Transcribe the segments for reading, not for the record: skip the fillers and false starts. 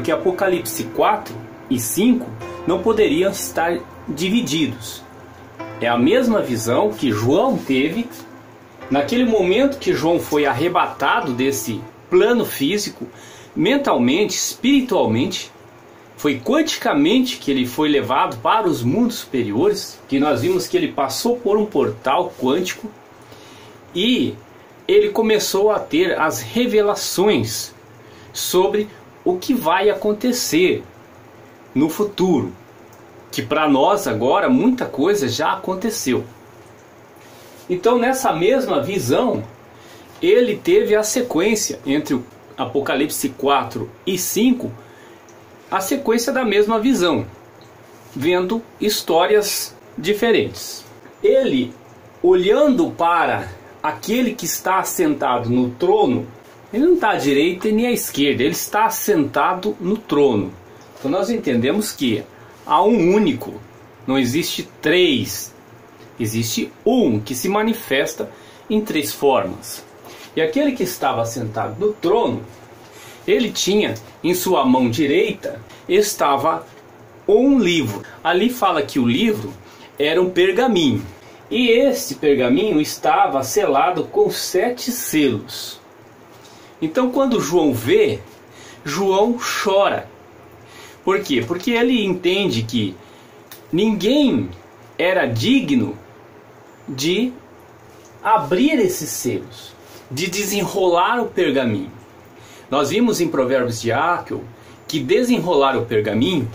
porque Apocalipse 4 e 5 não poderiam estar divididos. É a mesma visão que João teve naquele momento que João foi arrebatado desse plano físico, mentalmente, espiritualmente. Foi quanticamente que ele foi levado para os mundos superiores, que nós vimos que ele passou por um portal quântico e ele começou a ter as revelações sobre o que vai acontecer no futuro, que para nós agora muita coisa já aconteceu. Então nessa mesma visão, ele teve a sequência entre o Apocalipse 4 e 5, a sequência da mesma visão, vendo histórias diferentes. Ele, olhando para aquele que está assentado no trono, ele não está à direita nem à esquerda, ele está assentado no trono. Então nós entendemos que há um único, não existe três, existe um que se manifesta em três formas. E aquele que estava sentado no trono, ele tinha em sua mão direita, estava um livro. Ali fala que o livro era um pergaminho. E esse pergaminho estava selado com 7 selos. Então quando João vê, João chora. Por quê? Porque ele entende que ninguém era digno de abrir esses selos, de desenrolar o pergaminho. Nós vimos em Provérbios de Aquil que desenrolar o pergaminho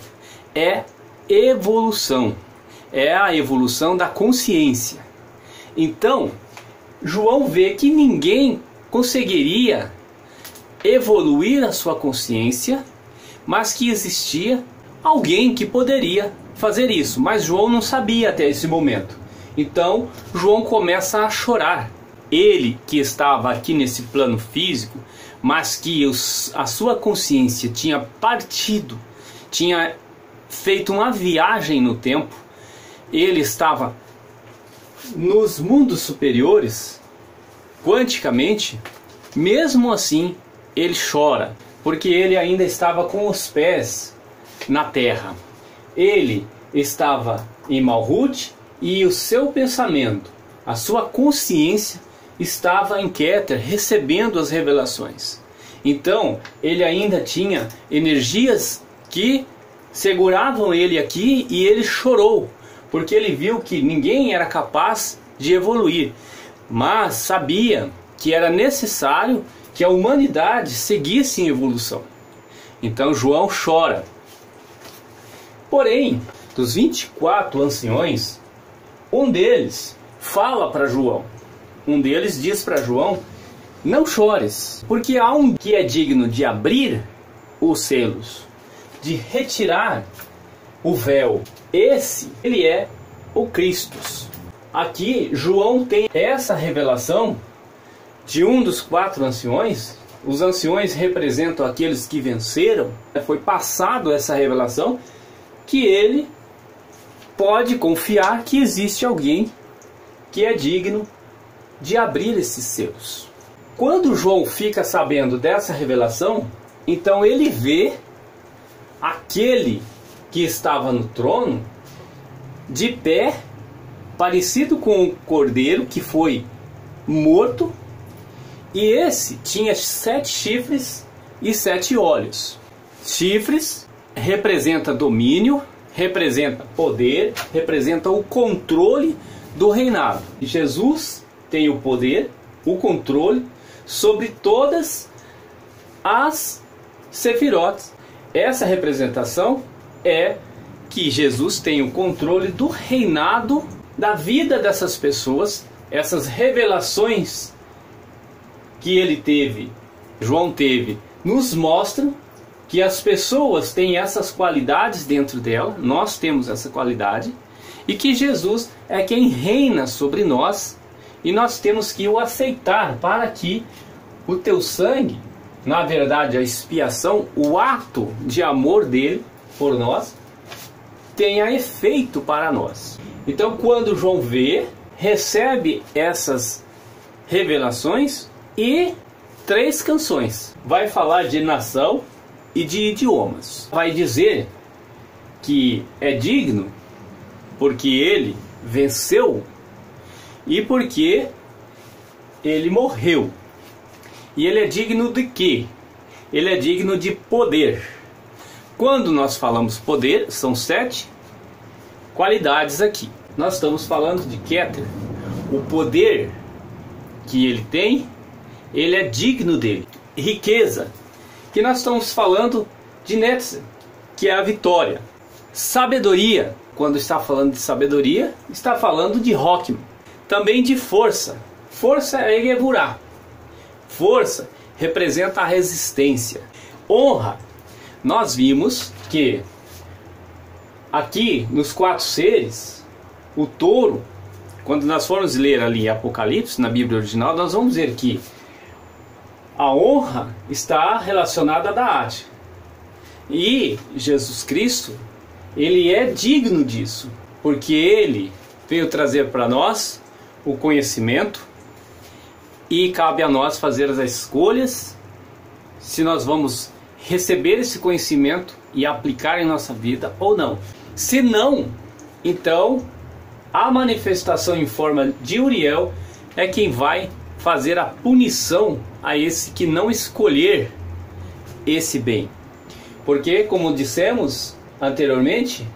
é evolução, é a evolução da consciência. Então, João vê que ninguém conseguiria evoluir a sua consciência, mas que existia alguém que poderia fazer isso, mas João não sabia até esse momento. Então, João começa a chorar. Ele que estava aqui nesse plano físico, mas que a sua consciência tinha partido, tinha feito uma viagem no tempo, ele estava nos mundos superiores, quanticamente. Mesmo assim, ele chora, porque ele ainda estava com os pés na terra. Ele estava em Malhut e o seu pensamento, a sua consciência, estava em Keter, recebendo as revelações. Então, ele ainda tinha energias que seguravam ele aqui e ele chorou, porque ele viu que ninguém era capaz de evoluir, mas sabia que era necessário que a humanidade seguisse em evolução. Então João chora. Porém, dos 24 anciões, um deles fala para João. Um deles diz para João: não chores, porque há um que é digno de abrir os selos, de retirar o véu. Ele é o Cristo. Aqui João tem essa revelação de um dos 4 anciões. Os anciões representam aqueles que venceram. Foi passado essa revelação que ele pode confiar que existe alguém que é digno de abrir esses selos. Quando João fica sabendo dessa revelação, então ele vê aquele que estava no trono de pé, parecido com o cordeiro que foi morto, e esse tinha 7 chifres e 7 olhos. Chifres representa domínio, representa poder, representa o controle do reinado. E Jesus tem o poder, o controle sobre todas as sefirotes. Essa representação é que Jesus tem o controle do reinado da vida dessas pessoas. Essas revelações que ele teve, João teve, nos mostram que as pessoas têm essas qualidades dentro dela, nós temos essa qualidade, e que Jesus é quem reina sobre nós, e nós temos que o aceitar para que o teu sangue, na verdade a expiação, o ato de amor dele por nós, tenha efeito para nós. Então quando João vê, recebe essas revelações e 3 canções. Vai falar de nação, e de idiomas. Vai dizer que é digno porque ele venceu e porque ele morreu. E ele é digno de quê? Ele é digno de poder. Quando nós falamos poder, são 7 qualidades aqui. Nós estamos falando de Keter. O poder que ele tem, ele é digno dele. Riqueza, que nós estamos falando de Netzer, que é a vitória. Sabedoria, quando está falando de sabedoria, está falando de Rockman. Também de força. Força é Gevurah. Força representa a resistência. Honra, nós vimos que aqui nos 4 seres, o touro, quando nós formos ler ali Apocalipse, na Bíblia original, nós vamos ver que a honra está relacionada à Daat. E Jesus Cristo, ele é digno disso, porque ele veio trazer para nós o conhecimento e cabe a nós fazer as escolhas se nós vamos receber esse conhecimento e aplicar em nossa vida ou não. Se não, então a manifestação em forma de Uriel é quem vai fazer a punição a esse que não escolher esse bem. Porque, como dissemos anteriormente,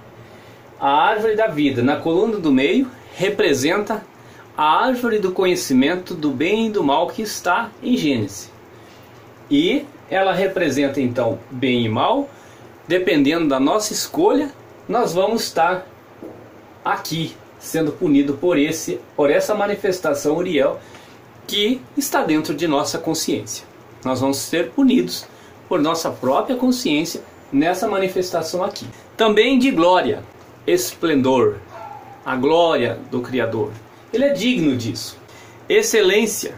a árvore da vida na coluna do meio representa a árvore do conhecimento do bem e do mal que está em Gênesis. E ela representa então bem e mal. Dependendo da nossa escolha, nós vamos estar aqui sendo punido por essa manifestação Uriel que está dentro de nossa consciência. Nós vamos ser punidos por nossa própria consciência nessa manifestação aqui. Também de glória, esplendor, a glória do Criador. Ele é digno disso. Excelência,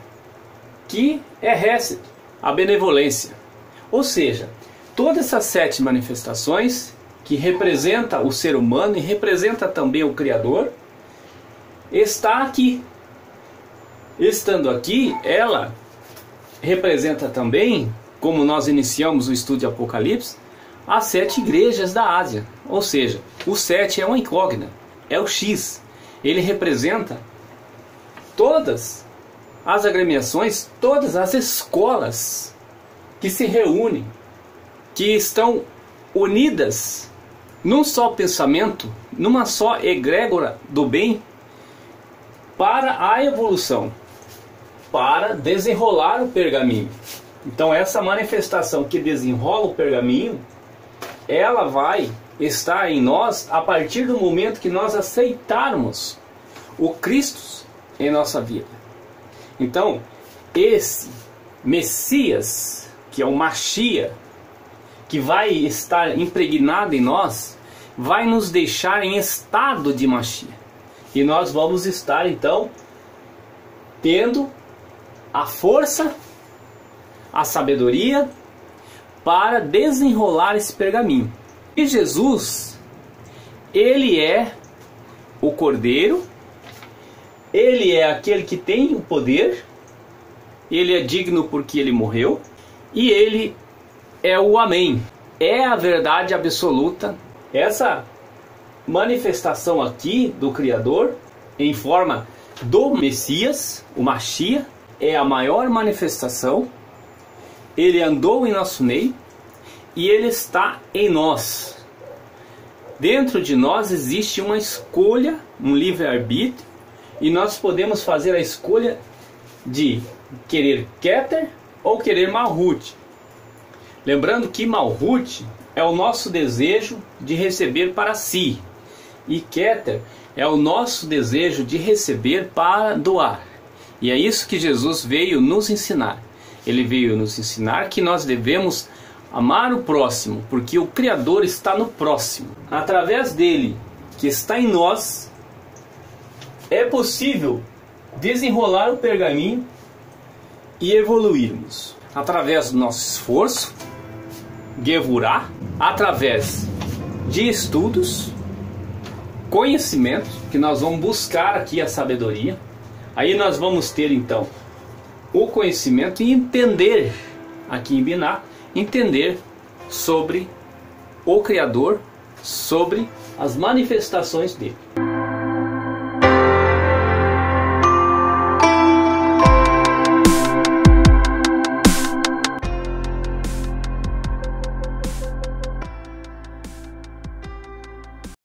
que é Hesed, a benevolência. Ou seja, todas essas 7 manifestações que representa o ser humano e representa também o Criador, está aqui. Estando aqui, ela representa também, como nós iniciamos o estudo de Apocalipse, as 7 igrejas da Ásia. Ou seja, o 7 é uma incógnita, é o X. Ele representa todas as agremiações, todas as escolas que se reúnem, que estão unidas num só pensamento, numa só egrégora do bem, para a evolução, para desenrolar o pergaminho. Então essa manifestação que desenrola o pergaminho, ela vai estar em nós a partir do momento que nós aceitarmos o Cristo em nossa vida. Então esse Messias, que é o Mashiach, que vai estar impregnado em nós, vai nos deixar em estado de Mashiach. E nós vamos estar então tendo a força, a sabedoria para desenrolar esse pergaminho. E Jesus, ele é o Cordeiro, ele é aquele que tem o poder, ele é digno porque ele morreu, e ele é o Amém, é a verdade absoluta. Essa manifestação aqui do Criador em forma do Messias, o Mashiach, é a maior manifestação. Ele andou em nosso meio e ele está em nós. Dentro de nós existe uma escolha, um livre-arbítrio, e nós podemos fazer a escolha de querer Keter ou querer Malhut. Lembrando que Malhut é o nosso desejo de receber para si, e Keter é o nosso desejo de receber para doar. E é isso que Jesus veio nos ensinar. Ele veio nos ensinar que nós devemos amar o próximo, porque o Criador está no próximo. Através dele, que está em nós, é possível desenrolar o pergaminho e evoluirmos. Através do nosso esforço, Gevurah, através de estudos, conhecimento, que nós vamos buscar aqui a sabedoria. Aí nós vamos ter então o conhecimento e entender, aqui em Binah, entender sobre o Criador, sobre as manifestações dele.